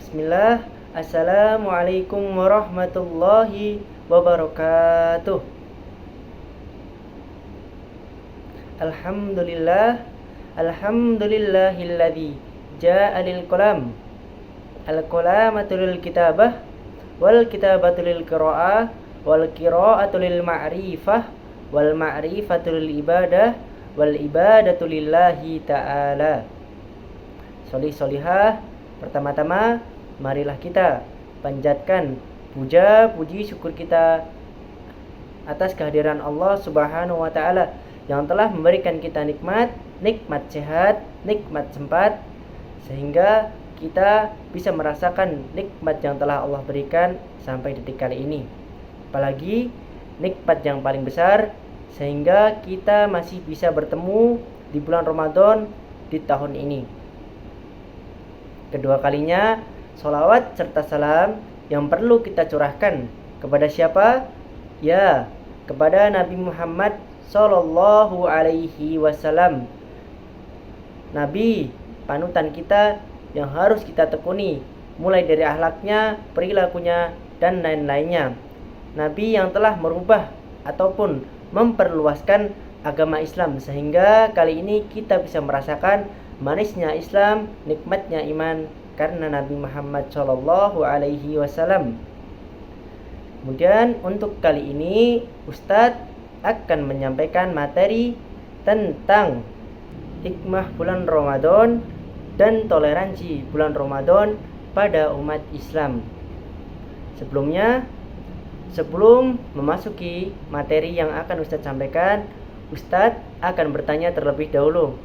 Bismillah. Assalamualaikum warahmatullahi wabarakatuh. Alhamdulillah. Alhamdulillahilladzi ja'a lil qalam. Al-qalamatu lil kitabah wal kitabatu lil qiraah wal qiraatu lil ma'rifah wal ma'rifatu lil ibadah wal ibadatu lillahi ta'ala. Sholih sholihah. Pertama-tama marilah kita panjatkan puja puji syukur kita atas kehadiran Allah Subhanahu wa taala yang telah memberikan kita nikmat sehat, nikmat sempat, sehingga kita bisa merasakan nikmat yang telah Allah berikan sampai detik kali ini. Apalagi nikmat yang paling besar, sehingga kita masih bisa bertemu di bulan Ramadan di tahun ini. Kedua kalinya, sholawat serta salam yang perlu kita curahkan kepada siapa? Ya, kepada Nabi Muhammad Sallallahu Alaihi Wasallam, Nabi panutan kita yang harus kita tekuni, mulai dari akhlaknya, perilakunya, dan lain-lainnya. Nabi yang telah merubah ataupun memperluaskan agama Islam, sehingga kali ini kita bisa merasakan manisnya Islam, nikmatnya iman karena Nabi Muhammad Sallallahu Alaihi Wasallam. Kemudian untuk kali ini Ustadz akan menyampaikan materi tentang hikmah bulan Ramadan dan toleransi bulan Ramadan pada umat Islam. Sebelum memasuki materi yang akan Ustadz sampaikan, Ustadz akan bertanya terlebih dahulu,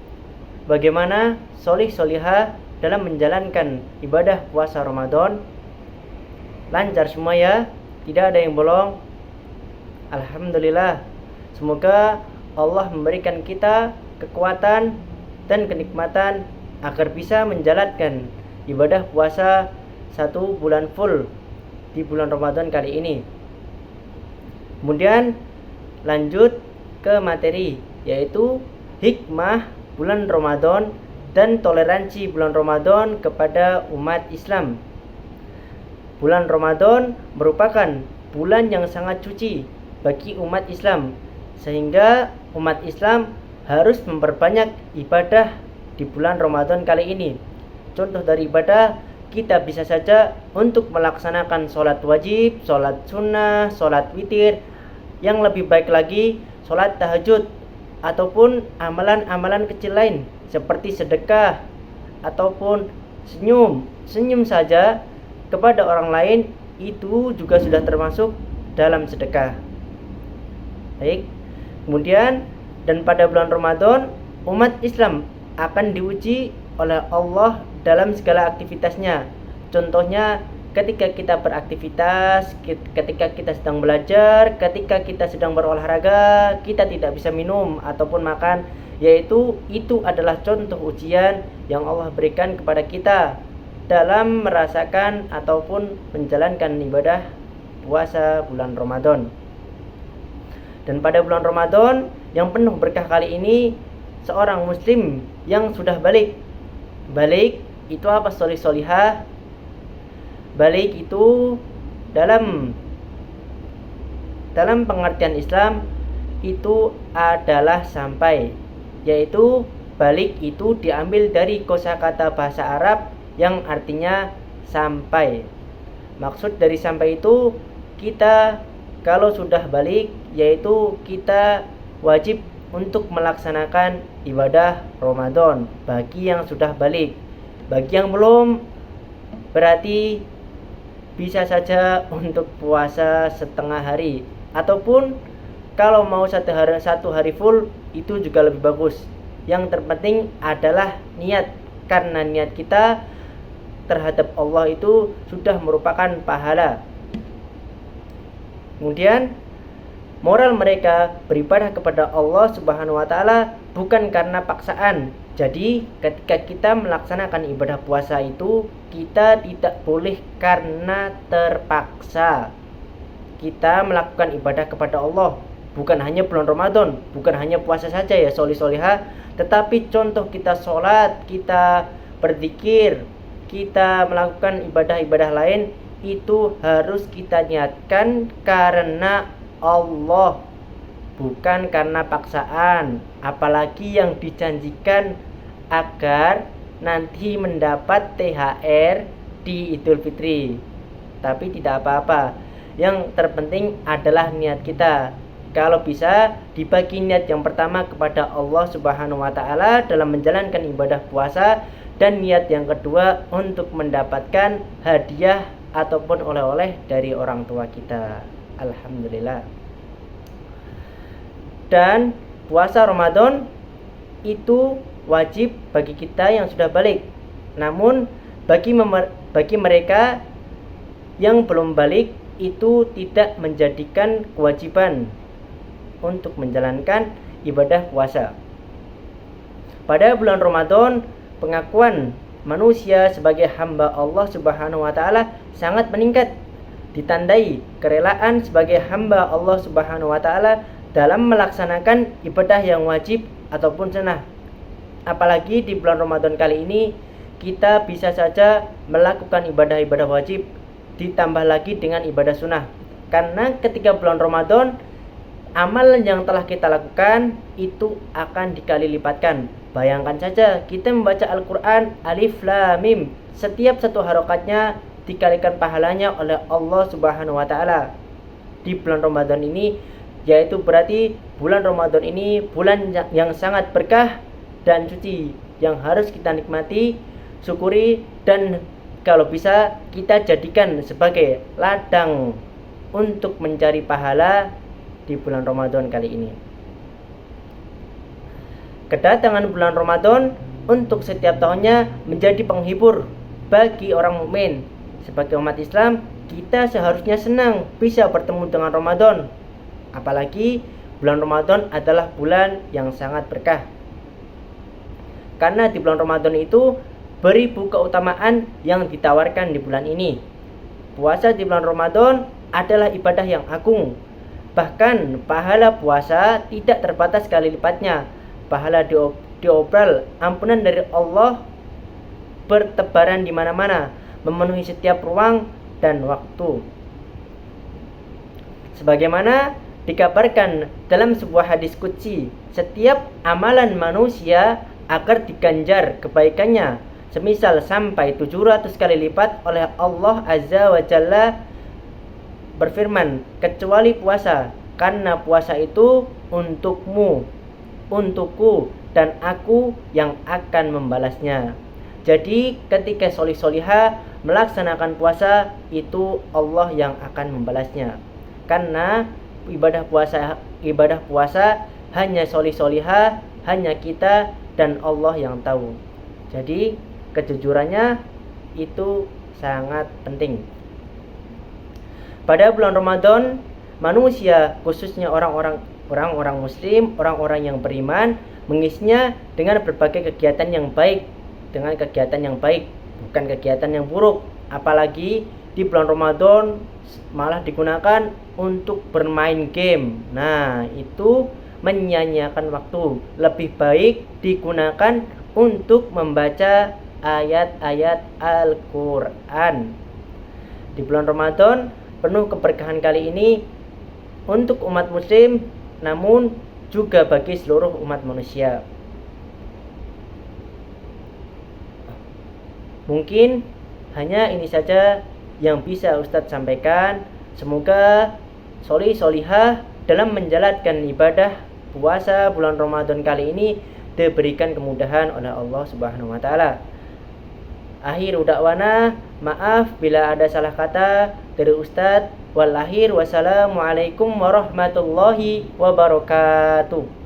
bagaimana sholih sholihah dalam menjalankan ibadah puasa Ramadan? Lancar semua ya? Tidak ada yang bolong? Alhamdulillah. Semoga Allah memberikan kita kekuatan dan kenikmatan agar bisa menjalankan ibadah puasa 1 bulan full di bulan Ramadan kali ini. Kemudian lanjut ke materi, yaitu hikmah bulan Ramadan dan toleransi bulan Ramadan kepada umat Islam. Bulan Ramadan merupakan bulan yang sangat suci bagi umat Islam, sehingga umat Islam harus memperbanyak ibadah di bulan Ramadan kali ini. Contoh dari ibadah, kita bisa saja untuk melaksanakan sholat wajib, sholat sunnah, sholat witir. Yang lebih baik lagi, sholat tahajud, ataupun amalan-amalan kecil lain seperti sedekah, ataupun senyum saja kepada orang lain, itu juga sudah termasuk dalam sedekah. Baik. Kemudian, dan pada bulan Ramadan, umat Islam akan diuji oleh Allah dalam segala aktivitasnya. Contohnya, ketika kita beraktivitas, ketika kita sedang belajar, ketika kita sedang berolahraga, kita tidak bisa minum ataupun makan, yaitu itu adalah contoh ujian yang Allah berikan kepada kita dalam merasakan ataupun menjalankan ibadah puasa bulan Ramadan. Dan pada bulan Ramadan yang penuh berkah kali ini, seorang muslim yang sudah balik itu apa? Sholih sholihah. Balik itu dalam pengertian Islam itu adalah sampai, yaitu balik itu diambil dari kosakata bahasa Arab yang artinya sampai. Maksud dari sampai itu, kita kalau sudah balik, yaitu kita wajib untuk melaksanakan ibadah Ramadan bagi yang sudah balik. Bagi yang belum, berarti bisa saja untuk puasa setengah hari, ataupun kalau mau satu hari full itu juga lebih bagus. Yang terpenting adalah niat, karena niat kita terhadap Allah itu sudah merupakan pahala. Kemudian moral mereka beribadah kepada Allah Subhanahu wa taala bukan karena paksaan. Jadi ketika kita melaksanakan ibadah puasa itu, kita tidak boleh karena terpaksa. Kita melakukan ibadah kepada Allah bukan hanya bulan Ramadan, bukan hanya puasa saja ya sholih sholihah, tetapi contoh kita sholat, kita berzikir, kita melakukan ibadah-ibadah lain itu harus kita niatkan karena Allah, bukan karena paksaan, apalagi yang dijanjikan agar nanti mendapat THR di Idul Fitri. Tapi tidak apa-apa, yang terpenting adalah niat kita. Kalau bisa dibagi niat yang pertama kepada Allah Subhanahu wa taala dalam menjalankan ibadah puasa, dan niat yang kedua untuk mendapatkan hadiah ataupun oleh-oleh dari orang tua kita. Alhamdulillah. Dan puasa Ramadan itu wajib bagi kita yang sudah balik. Namun bagi mereka yang belum balik itu tidak menjadikan kewajiban untuk menjalankan ibadah puasa. Pada bulan Ramadan, pengakuan manusia sebagai hamba Allah Subhanahu wa taala sangat meningkat, ditandai kerelaan sebagai hamba Allah Subhanahu wa taala dalam melaksanakan ibadah yang wajib ataupun sunnah. Apalagi di bulan Ramadan kali ini kita bisa saja melakukan ibadah-ibadah wajib ditambah lagi dengan ibadah sunnah. Karena ketika bulan Ramadan, amalan yang telah kita lakukan itu akan dikali lipatkan. Bayangkan saja kita membaca Al-Quran Alif Lam Mim, setiap satu harokatnya dikalikan pahalanya oleh Allah Subhanahu wa taala di bulan Ramadan ini, yaitu berarti bulan Ramadan ini bulan yang sangat berkah dan suci yang harus kita nikmati, syukuri, dan kalau bisa kita jadikan sebagai ladang untuk mencari pahala di bulan Ramadan kali ini. Kedatangan bulan Ramadan untuk setiap tahunnya menjadi penghibur bagi orang mukmin. Sebagai umat Islam, kita seharusnya senang bisa bertemu dengan Ramadan. Apalagi bulan Ramadan adalah bulan yang sangat berkah. Karena di bulan Ramadan itu beribu keutamaan yang ditawarkan di bulan ini. Puasa di bulan Ramadan adalah ibadah yang agung. Bahkan pahala puasa tidak terbatas kali lipatnya. Pahala diobral ampunan dari Allah bertebaran di mana-mana, memenuhi setiap ruang dan waktu. Sebagaimana dikabarkan dalam sebuah hadis qudsi, setiap amalan manusia agar diganjar kebaikannya semisal sampai 700 kali lipat oleh Allah Azza wa Jalla berfirman, kecuali puasa, karena puasa itu untukmu, untukku, dan aku yang akan membalasnya. Jadi ketika solih-solihah melaksanakan puasa itu Allah yang akan membalasnya. Karena ibadah puasa hanya solih-solihah, hanya kita dan Allah yang tahu. Jadi kejujurannya itu sangat penting. Pada bulan Ramadan, manusia khususnya orang-orang muslim, orang-orang yang beriman mengisinya dengan berbagai kegiatan yang baik, bukan kegiatan yang buruk. Apalagi di bulan Ramadan malah digunakan untuk bermain game. Nah, itu menyia-nyiakan waktu. Lebih baik digunakan untuk membaca ayat-ayat Al-Quran. Di bulan Ramadan penuh keberkahan kali ini untuk umat muslim, namun juga bagi seluruh umat manusia. Mungkin hanya ini saja yang bisa Ustadz sampaikan. Semoga solih-solihah dalam menjalankan ibadah puasa bulan Ramadan kali ini diberikan kemudahan oleh Allah Subhanahu wa taala. Akhiru da'wana, maaf bila ada salah kata dari Ustadz. Wassalamualaikum warahmatullahi wabarakatuh.